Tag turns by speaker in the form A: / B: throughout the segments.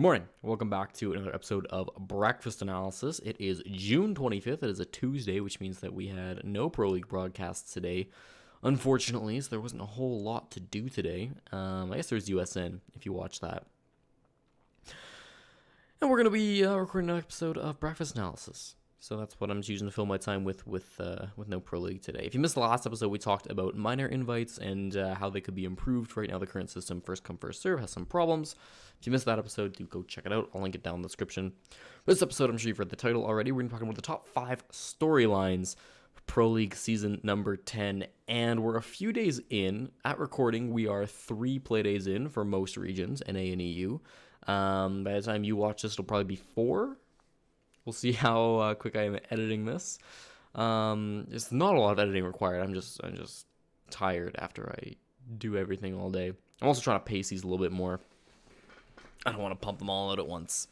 A: Good morning. Welcome back to another episode of Breakfast Analysis. It is June 25th. It is a Tuesday, which means that we had no Pro League broadcasts today. Unfortunately, so there wasn't a whole lot to do today. I guess there's USN, if you watch that. And we're going to be recording an episode of Breakfast Analysis. So that's what I'm choosing to fill my time with no Pro League today. If you missed the last episode, we talked about minor invites and how they could be improved. Right now, the current system, first come, first serve, has some problems. If you missed that episode, do go check it out. I'll link it down in the description. For this episode, I'm sure you've read the title already. We're going to be talking about the top 5 storylines for Pro League season number 10. And we're a few days in. At recording, we are 3 play days in for most regions, NA and EU. By the time you watch this, it'll probably be 4. We'll see how quick I am at editing this. It's not a lot of editing required. I'm just tired after I do everything all day. I'm also trying to pace these a little bit more. I don't want to pump them all out at once.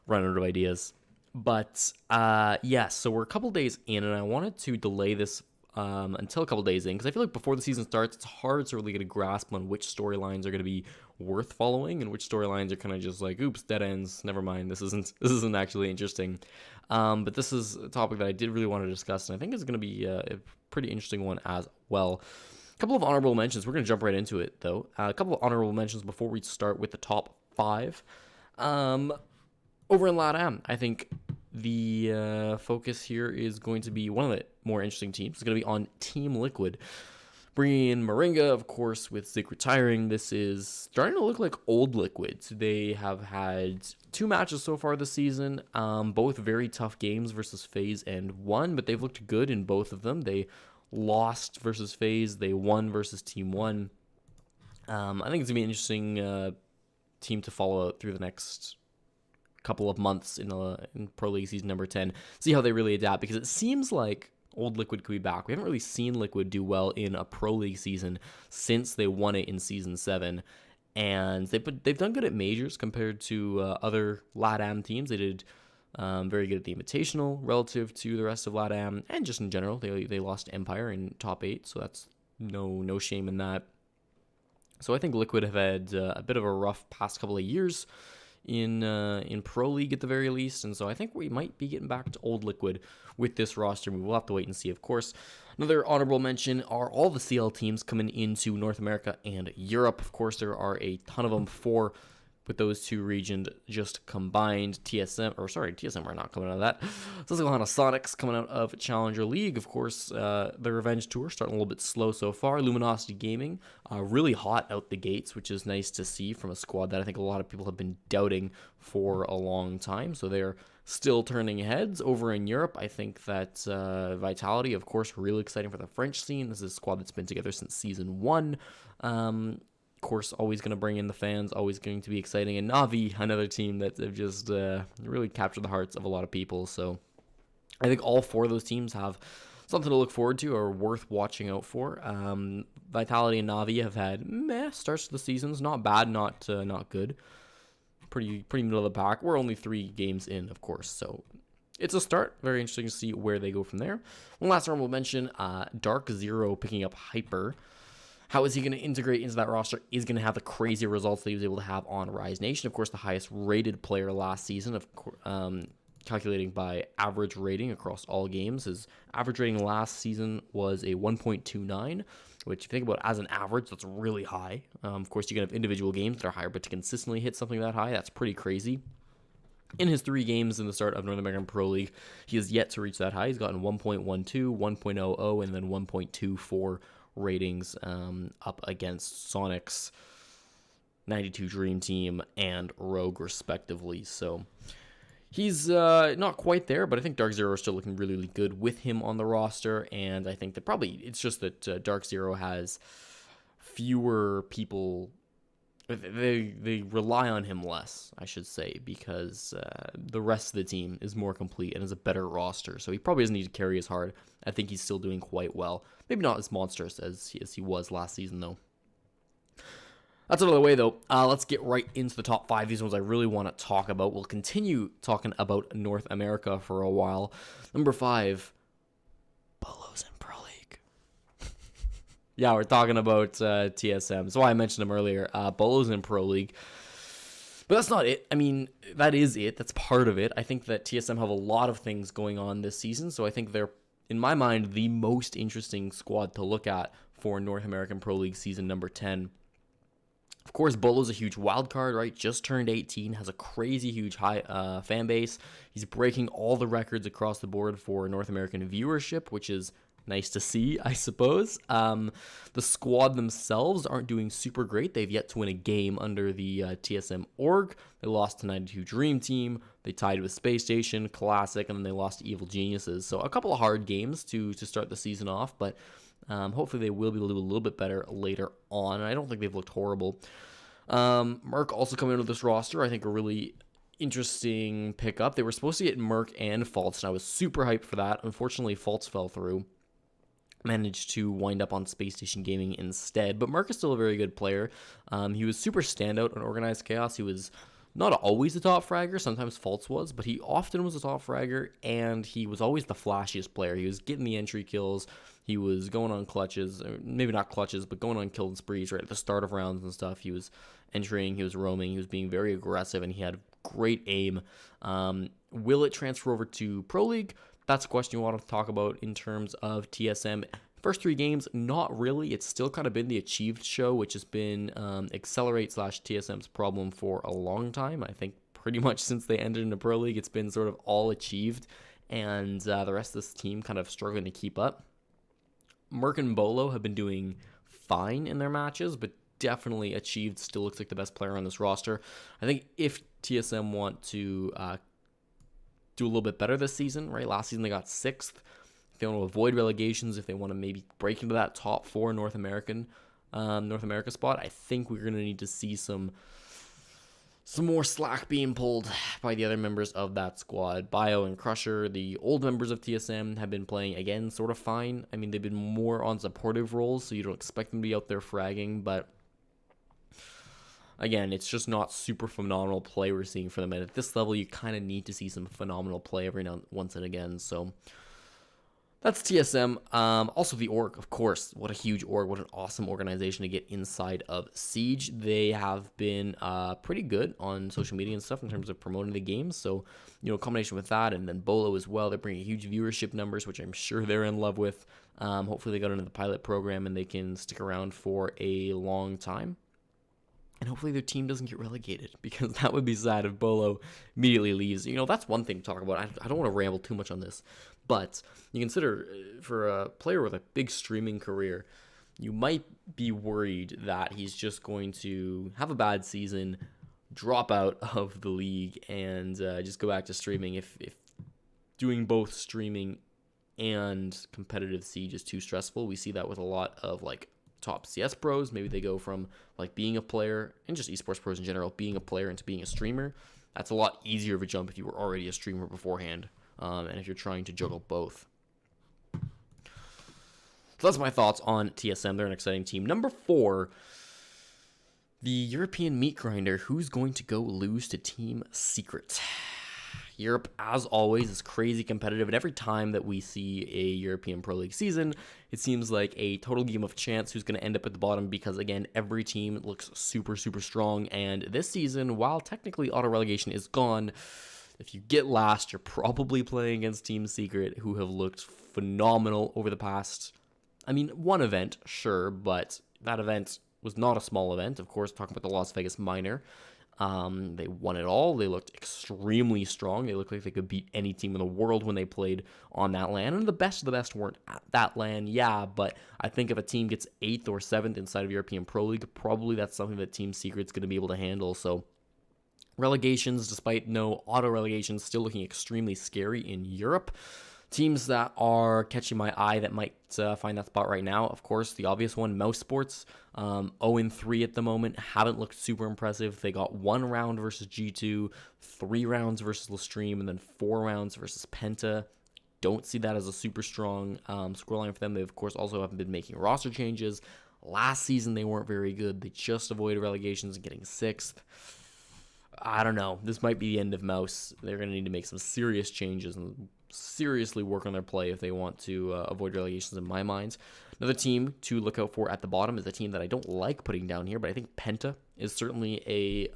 A: Run out of ideas. But so we're a couple days in, and I wanted to delay this until a couple days in, because I feel like before the season starts, it's hard to really get a grasp on which storylines are going to be worth following and which storylines are kind of just like, oops, dead ends, never mind, this isn't actually interesting. But this is a topic that I did really want to discuss, and I think it's going to be a pretty interesting one as well. A couple of honorable mentions. We're going to jump right into it, though. A couple of honorable mentions before we start with the top 5. Over in LATAM, I think the focus here is going to be one of the more interesting teams. It's going to be on Team Liquid. Bringing in Moringa, of course, with Zik retiring. This is starting to look like old Liquids. They have had 2 matches so far this season, both very tough games versus FaZe and won, but they've looked good in both of them. They lost versus FaZe. They won versus Team 1. I think it's going to be an interesting team to follow through the next couple of months in Pro League season number 10. See how they really adapt, because it seems like old Liquid could be back. We haven't really seen Liquid do well in a Pro League season since they won it in Season 7. And they've done good at majors compared to other LATAM teams. They did very good at the Invitational relative to the rest of LATAM. And just in general, they lost Empire in top 8. So that's no shame in that. So I think Liquid have had a bit of a rough past couple of years in Pro League at the very least, and so I think we might be getting back to old Liquid with this roster. We'll have to wait and see, of course. Another honorable mention are all the CL teams coming into North America and Europe. Of course, there are a ton of them, 4 with those 2 regions just combined. TSM are not coming out of that. Susquehanna Sonics coming out of Challenger League. Of course, the Revenge Tour starting a little bit slow so far. Luminosity Gaming, really hot out the gates, which is nice to see from a squad that I think a lot of people have been doubting for a long time. So they're still turning heads. Over in Europe, I think that Vitality, of course, really exciting for the French scene. This is a squad that's been together since Season 1. Course, always going to bring in the fans, always going to be exciting. And Na'Vi, another team that have just really captured the hearts of a lot of people. So I think all 4 of those teams have something to look forward to or worth watching out for. Vitality and Na'Vi have had meh starts to the seasons. Not bad, not good. Pretty middle of the pack. We're only 3 games in, of course. So it's a start. Very interesting to see where they go from there. One last honorable mention, Dark Zero picking up Hyper. How is he going to integrate into that roster? Is going to have the crazy results that he was able to have on Rise Nation. Of course, the highest rated player last season, calculating by average rating across all games. His average rating last season was a 1.29, which if you think about as an average, that's really high. Of course, you can have individual games that are higher, but to consistently hit something that high, that's pretty crazy. In his 3 games in the start of North American Pro League, he has yet to reach that high. He's gotten 1.12, 1.00, and then 1.24 ratings up against Sonic's 92 Dream Team and Rogue respectively. So he's not quite there, but I think Dark Zero is still looking really, really good with him on the roster. And I think that probably it's just that Dark Zero has fewer people. They rely on him less, I should say, because the rest of the team is more complete and is a better roster. So he probably doesn't need to carry as hard. I think he's still doing quite well. Maybe not as monstrous as he was last season, though. That's out of the way, though. Let's get right into the top 5. These ones I really want to talk about. We'll continue talking about North America for a while. Number 5, Bolos in Pro League. Yeah, we're talking about TSM. That's why I mentioned him earlier. Bolos in Pro League. But that's not it. I mean, that is it. That's part of it. I think that TSM have a lot of things going on this season, so I think they're, in my mind, the most interesting squad to look at for North American Pro League season number 10. Of course, Bolo's a huge wild card, right? Just turned 18, has a crazy huge high fan base. He's breaking all the records across the board for North American viewership, which is nice to see, I suppose. The squad themselves aren't doing super great. They've yet to win a game under the TSM org. They lost to 92 Dream Team. They tied with Space Station, Classic, and then they lost to Evil Geniuses. So a couple of hard games to start the season off, but hopefully they will be able to do a little bit better later on. And I don't think they've looked horrible. Merc also coming into this roster, I think a really interesting pickup. They were supposed to get Merc and Faults, and I was super hyped for that. Unfortunately, Faults fell through. Managed to wind up on Space Station Gaming instead, but Merc is still a very good player. He was super standout on Organized Chaos. He was not always the top fragger, sometimes Faults was, but he often was the top fragger, and he was always the flashiest player. He was getting the entry kills, he was going on clutches, or maybe not clutches, but going on kill and sprees right at the start of rounds and stuff. He was entering, he was roaming, he was being very aggressive, and he had great aim. Will it transfer over to Pro League? That's a question you want to talk about in terms of TSM. First 3 games, not really. It's still kind of been the achieved show, which has been Accelerate/TSM's problem for a long time. I think pretty much since they ended in the Pro League, it's been sort of all achieved, and the rest of this team kind of struggling to keep up. Merc and Bolo have been doing fine in their matches, but definitely Achieved still looks like the best player on this roster. I think if TSM want to do a little bit better this season, right? Last season they got 6th. If they want to avoid relegations, if they want to maybe break into that top 4 North America spot, I think we're going to need to see some more slack being pulled by the other members of that squad. Bio and Crusher, the old members of TSM, have been playing, again, sort of fine. I mean, they've been more on supportive roles, so you don't expect them to be out there fragging, but again, it's just not super phenomenal play we're seeing for them. And at this level, you kind of need to see some phenomenal play every now once and again. So that's TSM. Also, the org, of course. What a huge org. What an awesome organization to get inside of Siege. They have been pretty good on social media and stuff in terms of promoting the game. So, a combination with that and then Bolo as well. They're bringing huge viewership numbers, which I'm sure they're in love with. Hopefully, they got into the pilot program and they can stick around for a long time. And hopefully their team doesn't get relegated, because that would be sad if Bolo immediately leaves. That's one thing to talk about. I don't want to ramble too much on this, but you consider for a player with a big streaming career, you might be worried that he's just going to have a bad season, drop out of the league, and just go back to streaming. If doing both streaming and competitive Siege is too stressful, we see that with a lot of top CS pros. Maybe they go from being a player, and just esports pros in general, being a player into being a streamer. That's a lot easier of a jump if you were already a streamer beforehand, and if you're trying to juggle both. So that's my thoughts on TSM. They're an exciting team. Number 4, the European meat grinder. Who's going to go lose to Team Secret? Europe, as always, is crazy competitive, and every time that we see a European Pro League season, it seems like a total game of chance who's going to end up at the bottom, because, again, every team looks super, super strong, and this season, while technically auto-relegation is gone, if you get last, you're probably playing against Team Secret, who have looked phenomenal over the past, one event, sure, but that event was not a small event. Of course, talking about the Las Vegas Minor. They won it all. They looked extremely strong. They looked like they could beat any team in the world when they played on that LAN. And the best of the best weren't at that LAN, yeah, but I think if a team gets 8th or 7th inside of European Pro League, probably that's something that Team Secret's going to be able to handle. So relegations, despite no auto relegations, still looking extremely scary in Europe. Teams that are catching my eye that might find that spot right now, of course, the obvious one, Mouse Sports, 0-3 at the moment, haven't looked super impressive. They got 1 round versus G2, 3 rounds versus Lestream, and then 4 rounds versus Penta. Don't see that as a super strong scoreline for them. They, of course, also haven't been making roster changes. Last season, they weren't very good. They just avoided relegations and getting 6th. I don't know. This might be the end of Mouse. They're going to need to make some serious changes and seriously work on their play if they want to avoid relegations, in my mind. Another team to look out for at the bottom is a team that I don't like putting down here, but I think Penta is certainly a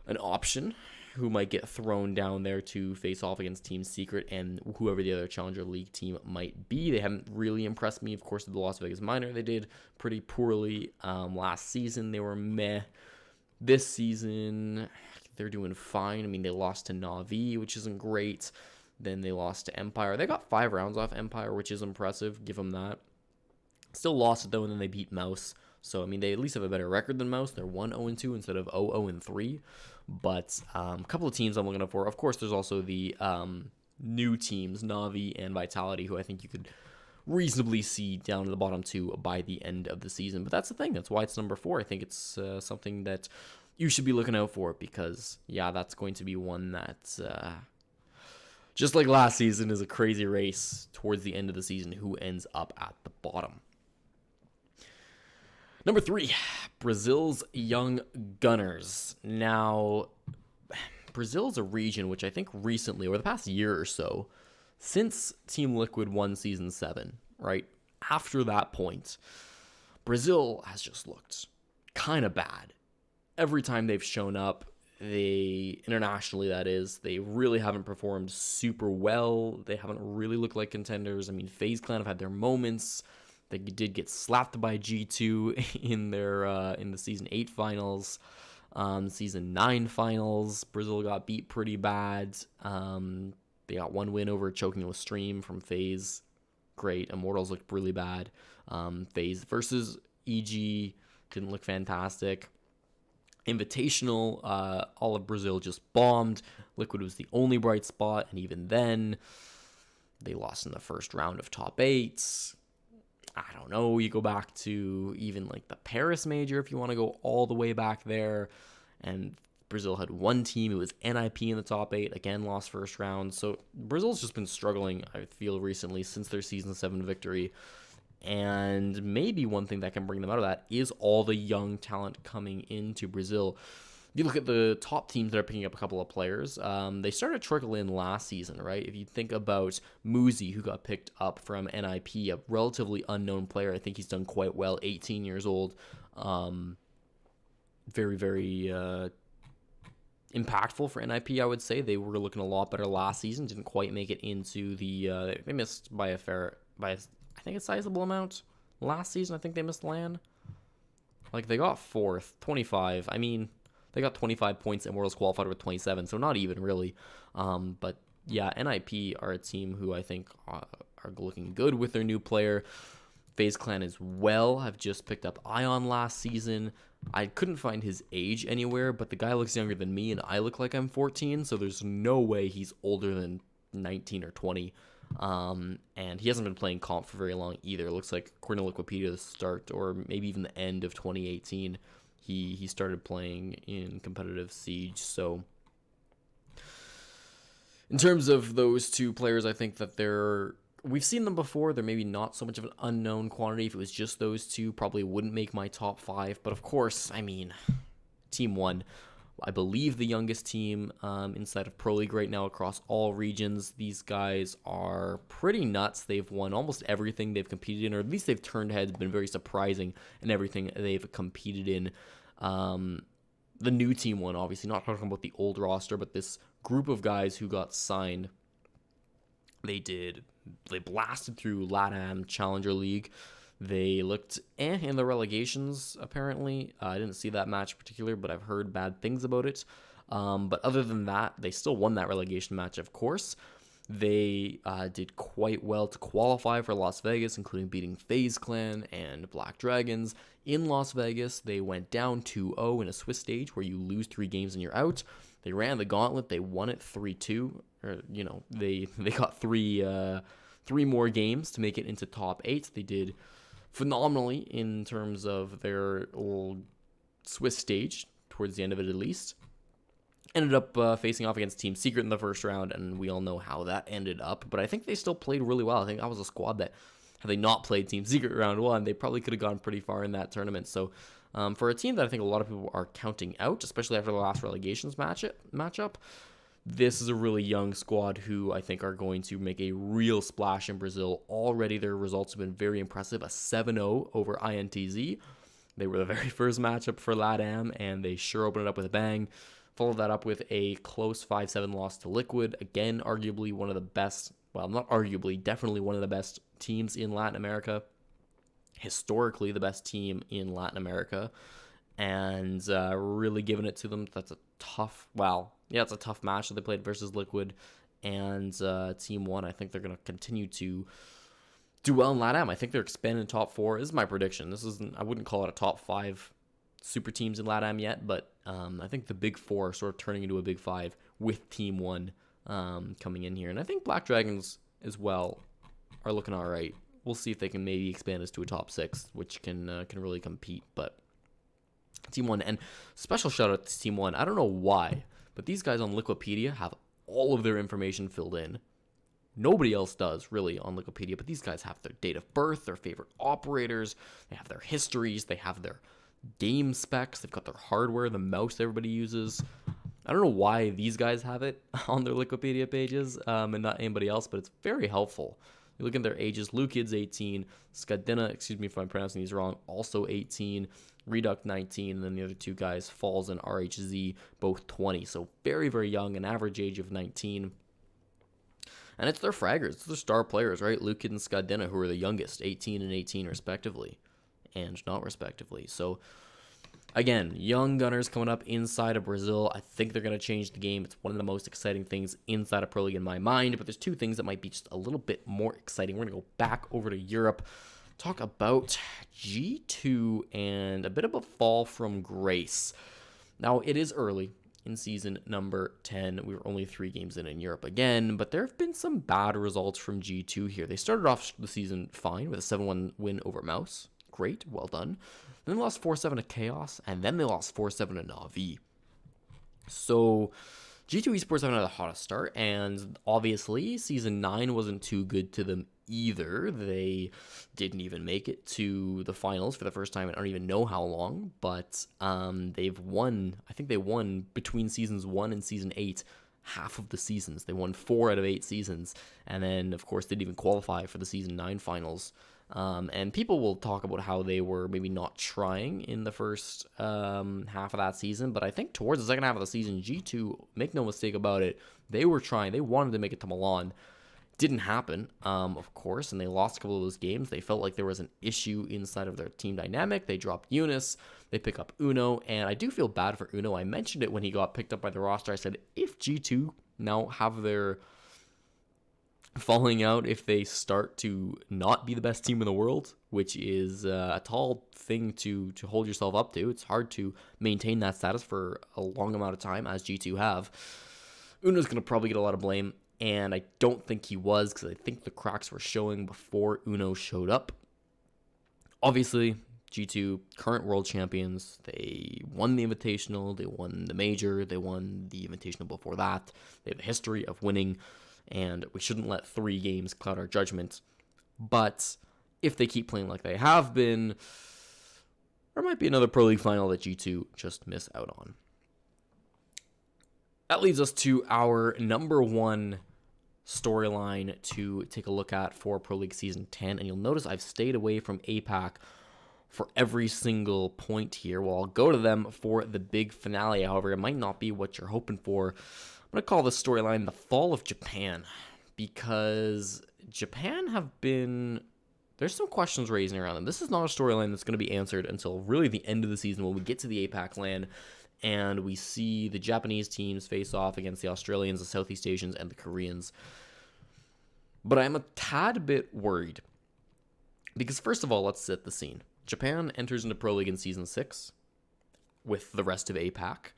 A: an option who might get thrown down there to face off against Team Secret and whoever the other Challenger League team might be. They haven't really impressed me. Of course, the Las Vegas Minor, they did pretty poorly last season. They were meh. This season, they're doing fine. I mean, they lost to Na'Vi, which isn't great. Then they lost to Empire. They got 5 rounds off Empire, which is impressive. Give them that. Still lost it, though, and then they beat Mouse. So, I mean, they at least have a better record than Mouse. They're 1-0-2 instead of 0-0-3. But a couple of teams I'm looking up for. Of course, there's also the new teams, Na'Vi and Vitality, who I think you could reasonably see down in the bottom 2 by the end of the season. But that's the thing. That's why it's number 4. I think it's something that you should be looking out for because, yeah, that's going to be one that, just like last season, is a crazy race towards the end of the season who ends up at the bottom. Number 3, Brazil's Young Gunners. Now, Brazil's a region which I think recently, over the past year or so, since Team Liquid won Season 7, right, after that point, Brazil has just looked kind of bad. Every time they've shown up, internationally that is, they really haven't performed super well. They haven't really looked like contenders. I mean, FaZe Clan have had their moments. They did get slapped by G2 in the Season 8 finals. Season 9 finals, Brazil got beat pretty bad. They got 1 win over Choking with Stream from FaZe. Great. Immortals looked really bad. FaZe versus EG didn't look fantastic. Invitational, all of Brazil just bombed. Liquid was the only bright spot, and even then, they lost in the first round of top 8. I don't know, you go back to even like the Paris Major if you want to go all the way back there, and Brazil had 1 team. It was NIP in the top 8, again lost first round. So Brazil's just been struggling, I feel, recently since their Season 7 victory. And maybe one thing that can bring them out of that is all the young talent coming into Brazil. If you look at the top teams that are picking up a couple of players, they started to trickle in last season, right? If you think about Muzi, who got picked up from NIP, a relatively unknown player. I think he's done quite well, 18 years old. Very, very impactful for NIP, I would say. They were looking a lot better last season, didn't quite make it into the... they missed by I think a sizable amount. Last season, I think they missed LAN. Like, they got 4th, 25. I mean, they got 25 points and Worlds qualified with 27, so not even really. But yeah, NIP are a team who I think are looking good with their new player. FaZe Clan as well have just picked up Ion last season. I couldn't find his age anywhere, but the guy looks younger than me, and I look like I'm 14, so there's no way he's older than 19 or 20. And he hasn't been playing comp for very long either. It looks like, according to Wikipedia, the start or maybe even the end of 2018, he started playing in competitive Siege. So in terms of those two players, I think that we've seen them before. They're maybe not so much of an unknown quantity. If it was just those two, probably wouldn't make my top 5. But of course, I mean, Team 1, I believe the youngest team inside of Pro League right now across all regions. These guys are pretty nuts. They've won almost everything they've competed in, or at least they've turned heads, been very surprising in everything they've competed in. The new team won, obviously, not talking about the old roster, but this group of guys who got signed, they blasted through LATAM Challenger League. They looked in the relegations, apparently. I didn't see that match in particular, but I've heard bad things about it. But other than that, they still won that relegation match, of course. They did quite well to qualify for Las Vegas, including beating FaZe Clan and Black Dragons. In Las Vegas, they went down 2-0 in a Swiss stage where you lose 3 games and you're out. They ran the gauntlet. They won it 3-2. They got three more games to make it into top 8. They did phenomenally in terms of their old Swiss stage, towards the end of it at least. Ended up facing off against Team Secret in the first round, and we all know how that ended up. But I think they still played really well. I think that was a squad that, had they not played Team Secret round 1, they probably could have gone pretty far in that tournament. So for a team that I think a lot of people are counting out, especially after the last relegations matchup, this is a really young squad who I think are going to make a real splash in Brazil. Already their results have been very impressive. A 7-0 over INTZ. They were the very first matchup for LATAM, and they sure opened it up with a bang. Followed that up with a close 5-7 loss to Liquid. Again, arguably one of the best, well, not arguably, definitely one of the best teams in Latin America. Historically, the best team in Latin America. And really giving it to them. That's a tough, it's a tough match that they played versus Liquid. And Team 1, I think they're going to continue to do well in LATAM. I think they're expanding to top 4. This is my prediction. I wouldn't call it a top 5 super teams in LATAM yet, but I think the big 4 are sort of turning into a big 5 with Team 1 coming in here. And I think Black Dragons as well are looking all right. We'll see if they can maybe expand this to a top 6, which can really compete. But Team 1, and special shout out to Team 1. I don't know why, but these guys on Liquipedia have all of their information filled in. Nobody else does, really, on Liquipedia, but these guys have their date of birth, their favorite operators, they have their histories, they have their game specs, they've got their hardware, the mouse everybody uses. I don't know why these guys have it on their Liquipedia pages and not anybody else, but it's very helpful. You look at their ages, Lukid's 18, Skadina, excuse me if I'm pronouncing these wrong, also 18, Reduct 19, and then the other two guys, Falls and RHZ, both 20. So very, very young, an average age of 19. And it's their fraggers, it's their star players, right? Lukid and Skadina, who are the youngest, 18 and 18 respectively, and not respectively. So again, young gunners coming up inside of Brazil. I think they're going to change the game. It's one of the most exciting things inside of Pro League in my mind, but there's two things that might be just a little bit more exciting. We're going to go back over to Europe, talk about G2 and a bit of a fall from grace. Now, it is early in season number 10. We were only 3 games in Europe again, but there have been some bad results from G2 here. They started off the season fine with a 7-1 win over Mouse. Great, well done. Then they lost 4-7 to Chaos, and then they lost 4-7 to Na'Vi. So G2 Esports haven't had the hottest start, and obviously Season 9 wasn't too good to them either. They didn't even make it to the finals for the first time. I don't even know how long, but they've won. I think they won between Seasons 1 and Season 8 half of the seasons. They won 4 out of 8 seasons, and then, of course, they didn't even qualify for the Season 9 finals. And people will talk about how they were maybe not trying in the first half of that season, but I think towards the second half of the season, G2, make no mistake about it, they were trying. They wanted to make it to Milan. Didn't happen, of course, and they lost a couple of those games. They felt like there was an issue inside of their team dynamic. They dropped Eunice. They pick up Uno, and I do feel bad for Uno. I mentioned it when he got picked up by the roster. I said, if G2 now have their falling out, if they start to not be the best team in the world, which is a tall thing to hold yourself up to. It's hard to maintain that status for a long amount of time, as G2 have. Uno's going to probably get a lot of blame, and I don't think he was, because I think the cracks were showing before Uno showed up. Obviously, G2, current world champions, they won the Invitational, they won the Major, they won the Invitational before that. They have a history of winning, and we shouldn't let 3 games cloud our judgment. But if they keep playing like they have been, there might be another Pro League final that G2 just miss out on. That leads us to our number 1 storyline to take a look at for Pro League Season 10. And you'll notice I've stayed away from APAC for every single point here. Well, I'll go to them for the big finale. However, it might not be what you're hoping for. I'm going to call this storyline the Fall of Japan, because Japan have been... There's some questions raising around them. This is not a storyline that's going to be answered until really the end of the season when we get to the APAC LAN and we see the Japanese teams face off against the Australians, the Southeast Asians, and the Koreans. But I'm a tad bit worried, because first of all, let's set the scene. Japan enters into Pro League in Season 6 with the rest of APAC.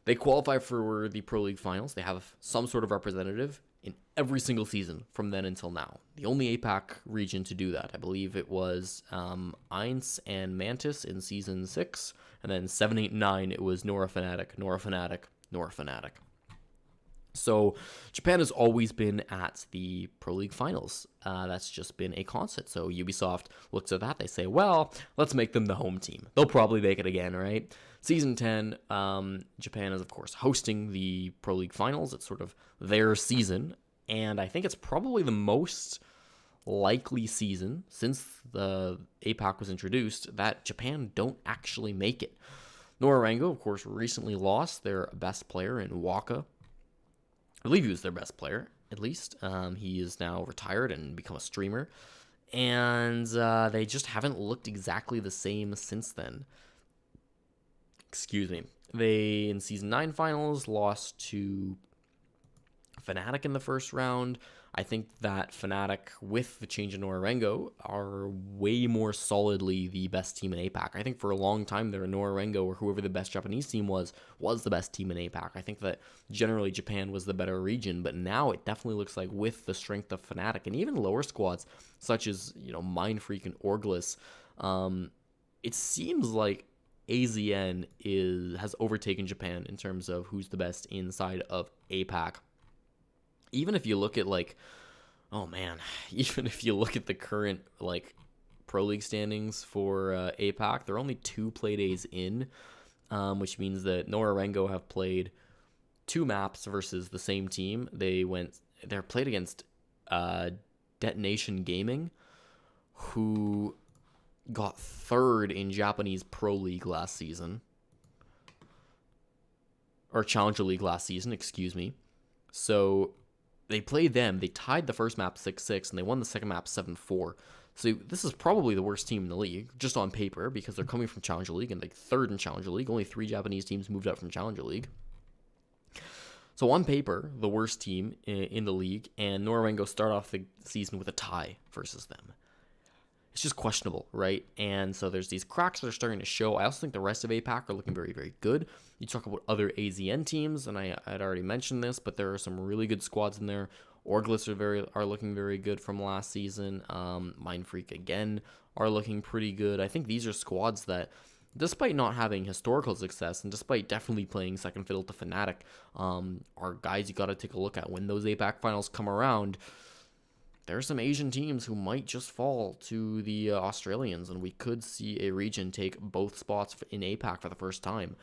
A: They qualify for the Pro League finals. They have some sort of representative in every single season from then until now. The only APAC region to do that, I believe it was Ainz and Mantis in Season 6, and then 7, 8, 9, it was Nora Fnatic, Nora Fnatic, Nora Fnatic. So Japan has always been at the Pro League finals. That's just been a constant. So Ubisoft looks at that. They say, well, let's make them the home team. They'll probably make it again, right? Season 10, Japan is, of course, hosting the Pro League finals. It's sort of their season. And I think it's probably the most likely season since the APAC was introduced that Japan don't actually make it. Norengo, of course, recently lost their best player in Waka. I believe he was their best player, at least. He is now retired and become a streamer. And they just haven't looked exactly the same since then. Excuse me. They, in Season 9 finals, lost to Fnatic in the first round. I think that Fnatic, with the change in Norengo, are way more solidly the best team in APAC. I think for a long time there, Norengo, or whoever the best Japanese team was the best team in APAC. I think that generally Japan was the better region, but now it definitely looks like with the strength of Fnatic and even lower squads such as Mindfreak and Orglis, it seems like AZN has overtaken Japan in terms of who's the best inside of APAC. Even if you look at even if you look at the current Pro League standings for APAC, they're only 2 play days in, which means that Norengo have played 2 maps versus the same team. They're played against Detonation Gaming, who got 3rd in Japanese Pro League last season, or Challenger League last season, excuse me. So they played them. They tied the first map 6-6, and they won the second map 7-4. So this is probably the worst team in the league, just on paper, because they're coming from Challenger League and 3rd in Challenger League. Only 3 Japanese teams moved up from Challenger League. So on paper, the worst team in the league, and Norengo start off the season with a tie versus them. It's just questionable, right? And so there's these cracks that are starting to show. I also think the rest of APAC are looking very, very good. You talk about other AZN teams, and I had already mentioned this, but there are some really good squads in there. Orglis are looking very good from last season. Mindfreak, again, are looking pretty good. I think these are squads that, despite not having historical success, and despite definitely playing second fiddle to Fnatic, are guys you got to take a look at when those APAC finals come around. There are some Asian teams who might just fall to the Australians, and we could see a region take both spots in APAC for the first time.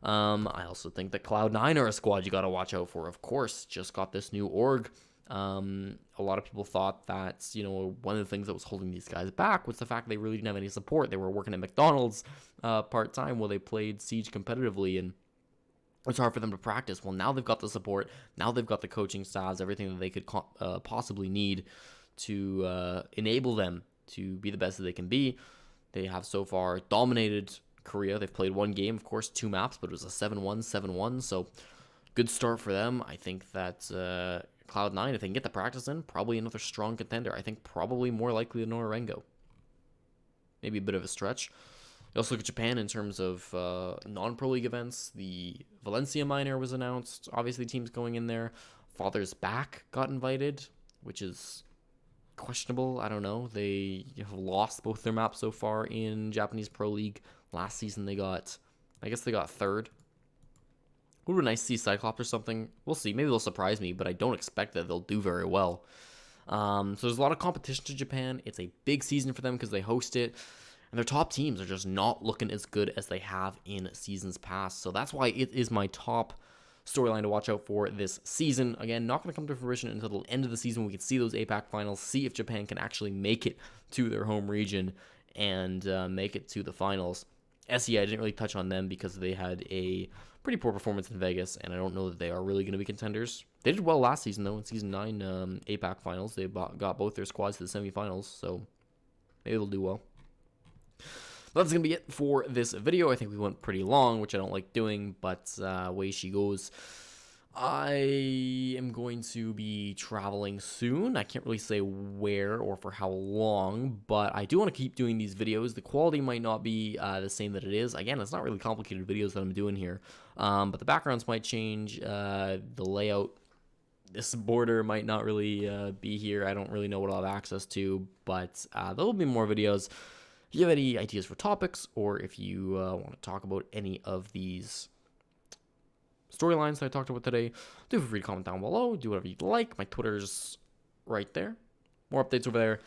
A: I also think that Cloud9 are a squad you got to watch out for. Of course, just got this new org. A lot of people thought that, one of the things that was holding these guys back was the fact they really didn't have any support. They were working at McDonald's part-time while they played Siege competitively, and it's hard for them to practice. Well, now they've got the support. Now they've got the coaching staffs, everything that they could possibly need to enable them to be the best that they can be. They have so far dominated Korea. They've played 1 game, of course, 2 maps, but it was a 7-1, 7-1. So good start for them. I think that Cloud9, if they can get the practice in, probably another strong contender. I think probably more likely than Norengo. Maybe a bit of a stretch. You also look at Japan in terms of non-pro league events. The Valencia minor was announced. Obviously, teams going in there. Father's Back got invited, which is questionable. I don't know. They have lost both their maps so far in Japanese Pro League. Last season they got 3rd. Would be nice to see Cyclops or something. We'll see. Maybe they'll surprise me, but I don't expect that they'll do very well. So there's a lot of competition to Japan. It's a big season for them because they host it. And their top teams are just not looking as good as they have in seasons past. So that's why it is my top storyline to watch out for this season. Again, not going to come to fruition until the end of the season. We can see those APAC finals, see if Japan can actually make it to their home region and make it to the finals. SEA, I didn't really touch on them because they had a pretty poor performance in Vegas, and I don't know that they are really going to be contenders. They did well last season, though, in Season 9 APAC finals. They got both their squads to the semifinals, so maybe they'll do well. But that's going to be it for this video. I think we went pretty long, which I don't like doing, but away she goes. I am going to be traveling soon. I can't really say where or for how long, but I do want to keep doing these videos. The quality might not be the same that it is. Again, it's not really complicated videos that I'm doing here, but the backgrounds might change. The layout, this border might not really be here. I don't really know what I'll have access to, but there will be more videos. If you have any ideas for topics, or if you want to talk about any of these storylines that I talked about today, do feel free to comment down below. Do whatever you'd like. My Twitter's right there. More updates over there.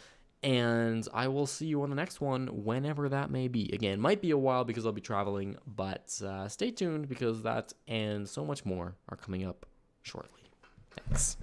A: And I will see you on the next one, whenever that may be. Again, might be a while because I'll be traveling, but stay tuned because that and so much more are coming up shortly. Thanks.